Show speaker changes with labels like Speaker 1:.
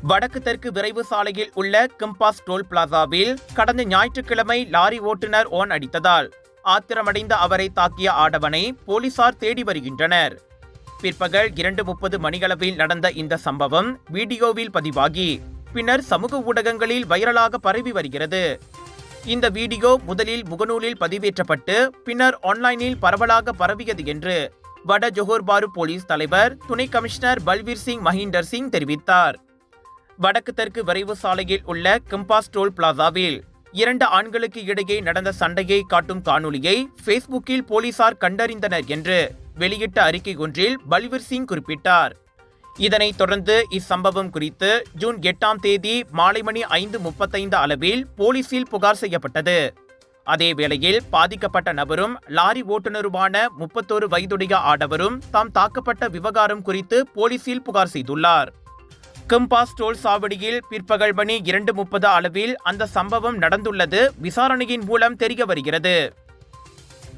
Speaker 1: வடக்கு தெற்கு விரைவு சாலையில் உள்ள கம்பாஸ் டோல் பிளாசாவில் கடந்த ஞாயிற்றுக்கிழமை லாரி ஓட்டுநர் ஓன் அடித்ததால் ஆத்திரமடைந்த அவரை தாக்கிய ஆடவனை போலீசார் தேடி வருகின்றனர். பிற்பகல் 2:30 மணியளவில் நடந்த இந்த சம்பவம் வீடியோவில் பதிவாகி பின்னர் சமூக ஊடகங்களில் வைரலாக பரவி வருகிறது. இந்த வீடியோ முதலில் முகநூலில் பதிவேற்றப்பட்டு பின்னர் ஆன்லைனில் பரவலாக பரவியது என்று வட ஜோஹர் பாரு போலீஸ் தலைவர் துணை கமிஷனர் பல்வீர் சிங் மஹிந்தர் சிங் தெரிவித்தார். வடக்கு தெற்கு விரைவு சாலையில் உள்ள கம்பாஸ் டோல் பிளாசாவில் 2 ஆண்களுக்கு இடையே நடந்த சண்டையை காட்டும் காணொலியை ஃபேஸ்புக்கில் போலீசார் கண்டறிந்தனர் என்று வெளியிட்ட அறிக்கை ஒன்றில் பல்வீர் சிங் குறிப்பிட்டார். இதனைத் தொடர்ந்து இச்சம்பவம் குறித்து ஜூன் 8ஆம் தேதி மாலை மணி 5:35 அளவில் போலீசில் புகார் செய்யப்பட்டது. அதேவேளையில் பாதிக்கப்பட்ட நபரும் லாரி ஓட்டுநருமான 31 வயதுடைய ஆடவரும் தாம் தாக்கப்பட்ட விவகாரம் குறித்து போலீசில் புகார் செய்துள்ளார். கம்பாஸ் டோல் சாவடியில் பிற்பகல் மணி 2:30 அளவில் அந்த சம்பவம் நடந்துள்ளது விசாரணையின் மூலம் தெரிய வருகிறது.